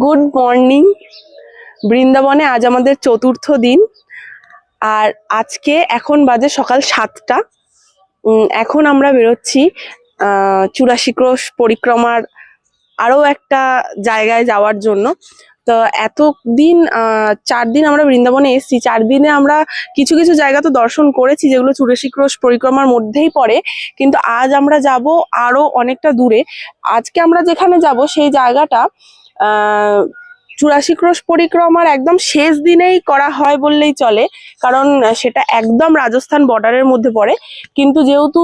Good morning. বৃন্দাবনে আজ আমাদের চতুর্থ দিন, আর আজকে এখন বাজে সকাল 7টা। এখন আমরা বেরোচ্ছি 84 ক্রোশ পরিক্রমার আরো একটা জায়গায় যাওয়ার জন্য। তো এতদিন 4 দিন আমরা বৃন্দাবনে এসেছি, 4 দিনে আমরা কিছু কিছু জায়গা তো দর্শন করেছি যেগুলো 84 ক্রোশ পরিক্রমার মধ্যেই পড়ে, কিন্তু আজ আমরা যাব আরো অনেকটা দূরে। আজকে আমরা যেখানে যাব সেই জায়গাটা 84 ক্রোশ পরিক্রমার একদম শেষ দিনেই করা হয় বললেই চলে, কারণ সেটা একদম রাজস্থান বর্ডারের মধ্যে পড়ে। কিন্তু যেহেতু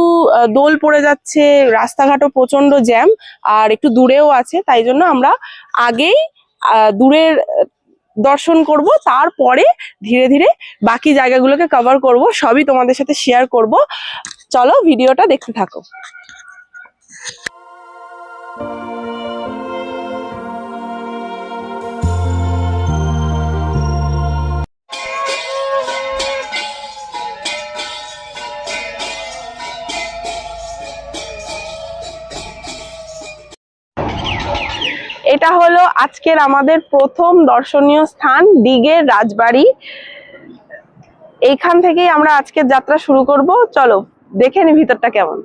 দোল পড়ে যাচ্ছে, রাস্তাঘাটও প্রচন্ড জ্যাম, আর একটু দূরেও আছে, তাই জন্য আমরা আগেই দূরের দর্শন করব, তারপরে ধীরে ধীরে বাকি জায়গাগুলোকে কভার করব, সবই তোমাদের সাথে শেয়ার করব। চলো ভিডিওটা দেখতে থাকো। এটা হলো আজকের আমাদের প্রথম দর্শনীয় স্থান, দিঘের রাজবাড়ি। এইখান থেকেই আমরা আজকের যাত্রা শুরু করব। চলো দেখে নি ভিতরটা কেমন।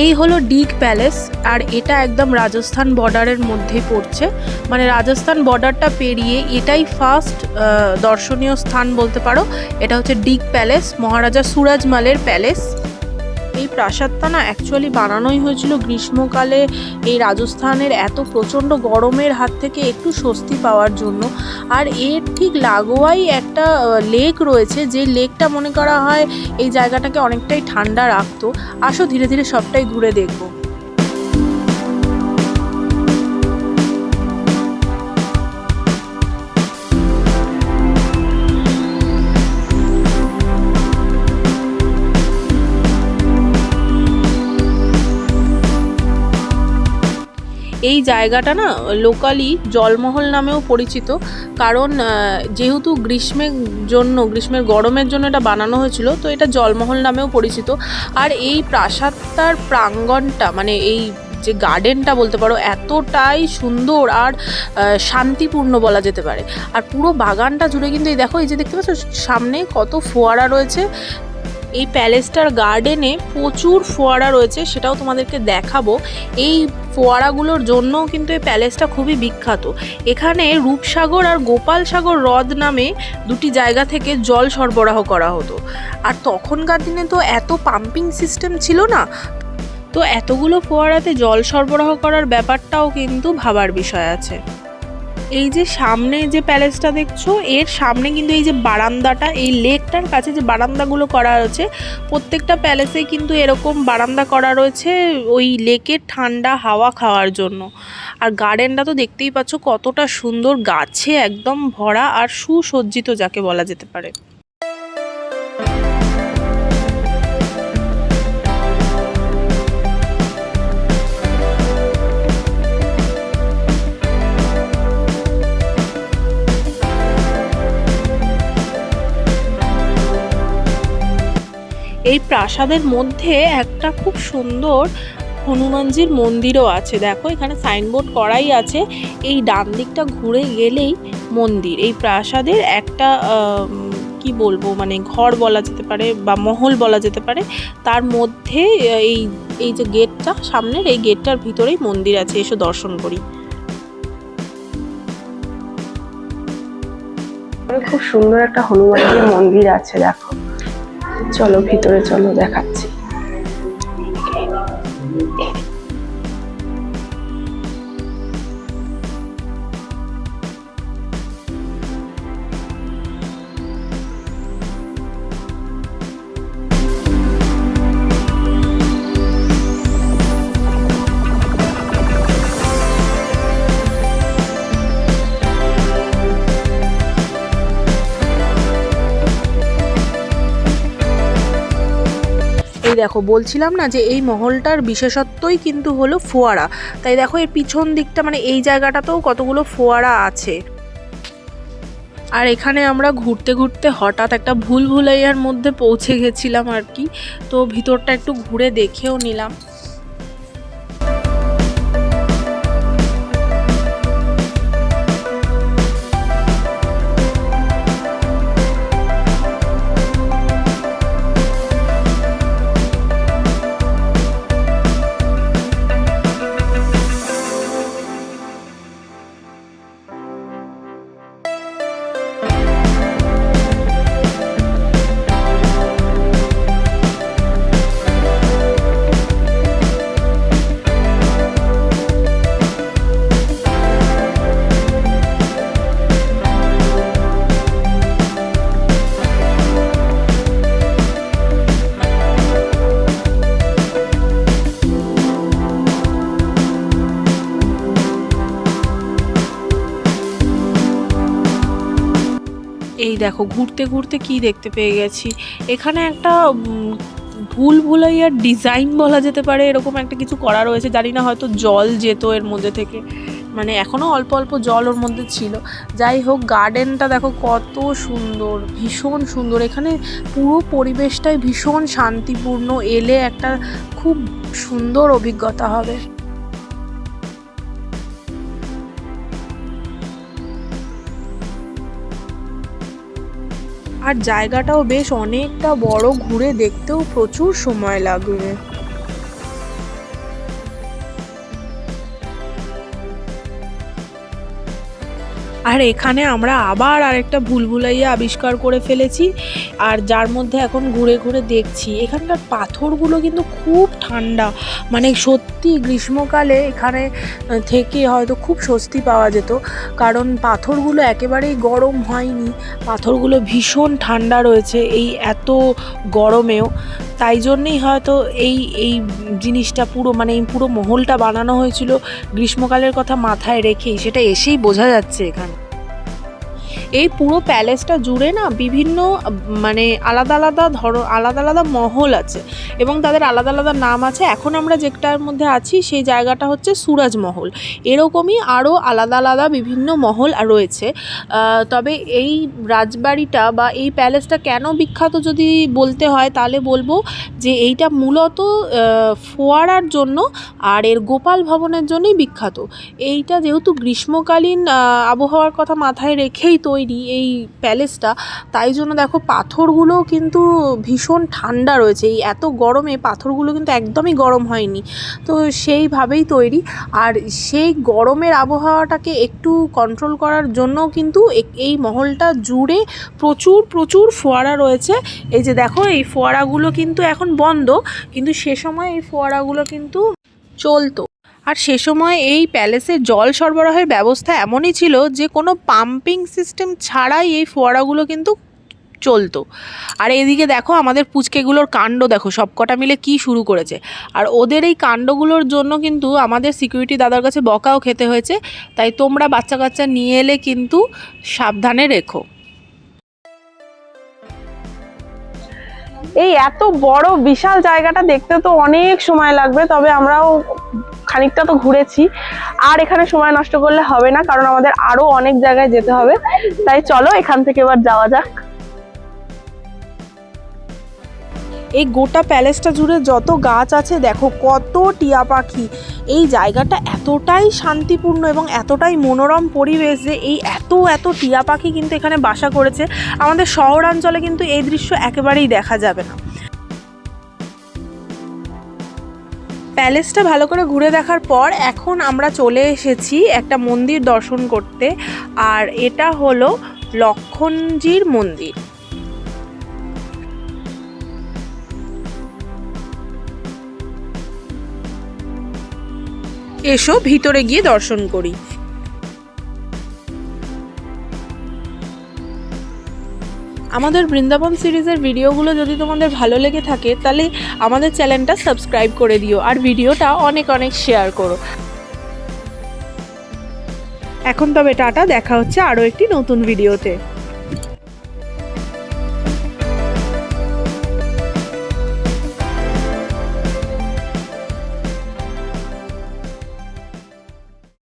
এই হলো ডিগ প্যালেস, আর এটা একদম রাজস্থান বর্ডারের মধ্যেই পড়ছে। মানে রাজস্থান বর্ডারটা পেরিয়ে এটাই ফার্স্ট দর্শনীয় স্থান বলতে পারো। এটা হচ্ছে ডিগ প্যালেস, মহারাজা সুরাজমালের প্যালেস। এই প্রাসাদটা না অ্যাকচুয়ালি বানানোই হয়েছিল গ্রীষ্মকালে, এই রাজস্থানের এত প্রচণ্ড গরমের হাত থেকে একটু স্বস্তি পাওয়ার জন্য। আর এর ঠিক লাগোয়াই একটা লেক রয়েছে, যে লেকটা মনে করা হয় এই জায়গাটাকে অনেকটাই ঠান্ডা রাখতো। আসো ধীরে ধীরে সবটাই ঘুরে দেখবো। এই জায়গাটা না লোকালি জলমহল নামেও পরিচিত, কারণ যেহেতু গ্রীষ্মের গরমের জন্য এটা বানানো হয়েছিল, তো এটা জলমহল নামেও পরিচিত। আর এই প্রাসাদটার প্রাঙ্গণটা, মানে এই যে গার্ডেনটা বলতে পারো, এতটাই সুন্দর আর শান্তিপূর্ণ বলা যেতে পারে। আর পুরো বাগানটা জুড়ে কিন্তু এই দেখো, এই যে দেখতে পাচ্ছ সামনে কত ফোয়ারা রয়েছে। এই প্যালেসটার গার্ডেনে প্রচুর ফোয়ারা রয়েছে, সেটাও তোমাদেরকে দেখাবো। এই ফোয়ারাগুলোর জন্যও কিন্তু এই প্যালেসটা খুবই বিখ্যাত। এখানে রূপসাগর আর গোপাল সাগর হ্রদ নামে দুটি জায়গা থেকে জল সরবরাহ করা হতো। আর তখনকার দিনে তো এত পাম্পিং সিস্টেম ছিল না, তো এতগুলো ফোয়ারাতে জল সরবরাহ করার ব্যাপারটাও কিন্তু ভাবার বিষয় আছে। এই যে সামনে যে প্যালেসটা দেখছো, এর সামনে কিন্তু এই যে বারান্দাটা, এই লেকটার কাছে যে বারান্দাগুলো করা রয়েছে, প্রত্যেকটা প্যালেসে কিন্তু এরকম বারান্দা করা রয়েছে ওই লেকের ঠান্ডা হাওয়া খাওয়ার জন্য। আর গার্ডেনটা তো দেখতেই পাচ্ছ কতটা সুন্দর, গাছে একদম ভরা আর সুসজ্জিত যাকে বলা যেতে পারে। এই প্রাসাদের মধ্যে একটা খুব সুন্দর হনুমানজির মন্দিরও আছে। দেখো এখানে সাইনবোর্ড করাই আছে, এই ডান দিকটা ঘুরে গেলেই মন্দির। এই প্রাসাদের একটা কি বলবো, মানে ঘর বলা যেতে পারে বা মহল বলা যেতে পারে। তার মধ্যে এই যে গেটটা সামনের, এই গেটটার ভিতরেই মন্দির আছে। এসো দর্শন করি। খুব সুন্দর একটা হনুমানজির মন্দির আছে, দেখো। চলো ভিতরে চলো, দেখাচ্ছি। এই দেখো বলছিলাম না যে এই মহলটার বিশেষত্বই কিন্তু হলো ফোয়ারা। তাই দেখো এর পিছন দিকটা, মানে এই জায়গাটাতেও কতগুলো ফোয়ারা আছে। আর এখানে আমরা ঘুরতে ঘুরতে হঠাৎ একটা ভুলভুলাইয়ার মধ্যে পৌঁছে গেছিলাম আর কি। তো ভিতরটা একটু ঘুরে দেখেও নিলাম। এই দেখো ঘুরতে ঘুরতে কি দেখতে পেয়ে গেছি, এখানে একটা ভুলভুলাইয়ার ডিজাইন বলা যেতে পারে, এরকম একটা কিছু করা রয়েছে। জানি না, হয়তো জল যেত এর মধ্যে থেকে, মানে এখনও অল্প অল্প জল ওর মধ্যে ছিল। যাই হোক, গার্ডেনটা দেখো কত সুন্দর, ভীষণ সুন্দর। এখানে পুরো পরিবেশটাই ভীষণ শান্তিপূর্ণ, এলে একটা খুব সুন্দর অভিজ্ঞতা হবে। আর জায়গাটাও বেশ অনেকটা বড়, ঘুরে দেখতেও প্রচুর সময় লাগবে। আর এখানে আমরা আবার আরেকটা ভুলভুলাইয়া আবিষ্কার করে ফেলেছি, আর যার মধ্যে এখন ঘুরে ঘুরে দেখছি। এখানকার পাথরগুলো কিন্তু খুব ঠান্ডা, মানে সত্যি গ্রীষ্মকালে এখানে থেকে হয়তো খুব স্বস্তি পাওয়া যেত, কারণ পাথরগুলো একেবারেই গরম হয়নি, পাথরগুলো ভীষণ ঠান্ডা রয়েছে এই এত গরমেও। তাই জন্যেই হয়তো এই জিনিসটা পুরো, মানে এই পুরো মহলটা বানানো হয়েছিল গ্রীষ্মকালের কথা মাথায় রেখেই, সেটা এসেই বোঝা যাচ্ছে এখানে। এই পুরো প্যালেসটা জুড়ে না বিভিন্ন মানে আলাদা আলাদা মহল আছে, এবং তাদের আলাদা আলাদা নাম আছে। এখন আমরা যেটার মধ্যে আছি সেই জায়গাটা হচ্ছে সুরাজ মহল। এরকমই আরও আলাদা আলাদা বিভিন্ন মহল রয়েছে। তবে এই রাজবাড়িটা বা এই প্যালেসটা কেন বিখ্যাত যদি বলতে হয়, তাহলে বলবো যে এইটা মূলত ফোয়ারার জন্য আর এর গোপাল ভবনের জন্যই বিখ্যাত। এইটা যেহেতু গ্রীষ্মকালীন আবহাওয়ার কথা মাথায় রেখেই তৈরি এই প্যালেসটা, তাই জন্য দেখো পাথরগুলোও কিন্তু ভীষণ ঠান্ডা রয়েছে। এই এত গরমে পাথরগুলো কিন্তু একদমই গরম হয়নি, তো সেইভাবেই তৈরি। আর সেই গরমের আবহাওয়াটাকে একটু কন্ট্রোল করার জন্যও কিন্তু এই মহলটা জুড়ে প্রচুর ফোয়ারা রয়েছে। এই যে দেখো, এই ফোয়ারাগুলো কিন্তু এখন বন্ধ, কিন্তু সে সময় এই ফোয়ারাগুলো কিন্তু চলতো। আর সে সময় এই প্যালেসের জল সরবরাহের ব্যবস্থা এমনই ছিল যে কোনো পাম্পিং সিস্টেম ছাড়াই এই ফোয়ারাগুলো কিন্তু চলতো। আর এদিকে দেখো আমাদের পুচকেগুলোর কাণ্ড দেখো, সবকটা মিলে কি শুরু করেছে। আর ওদের এই কাণ্ডগুলোর জন্য কিন্তু আমাদের সিকিউরিটি দাদার কাছে বকাও খেতে হয়েছে। তাই তোমরা বাচ্চা কাচ্চা নিয়ে এলে কিন্তু সাবধানে রেখো। এই এত বড় বিশাল জায়গাটা দেখতে তো অনেক সময় লাগবে, তবে আমরাও খানিকটা তো ঘুরেছি, আর এখানে সময় নষ্ট করলে হবে না, কারণ আমাদের আরো অনেক জায়গায় যেতে হবে। তাই চলো এখান থেকে এবার যাওয়া যাক। এই গোটা প্যালেসটা জুড়ে যত গাছ আছে দেখো, কত টিয়া পাখি। এই জায়গাটা এতটাই শান্তিপূর্ণ এবং এতটাই মনোরম পরিবেশ যে এই এত টিয়া পাখি কিন্তু এখানে বাসা করেছে। আমাদের শহরাঞ্চলে কিন্তু এই দৃশ্য একেবারেই দেখা যাবে না। প্যালেসটা ভালো করে ঘুরে দেখার পর এখন আমরা চলে এসেছি একটা মন্দির দর্শন করতে, আর এটা হলো লক্ষণজির মন্দির। এসো ভিতরে গিয়ে দর্শন করি। আমাদের বৃন্দাবন সিরিজের ভিডিওগুলো যদি তোমাদের ভালো লেগে থাকে, তাহলে আমাদের চ্যানেলটা সাবস্ক্রাইব করে দিও, আর ভিডিওটা অনেক শেয়ার করো। এখন তবে টাটা, দেখা হচ্ছে আরও একটি নতুন ভিডিওতে।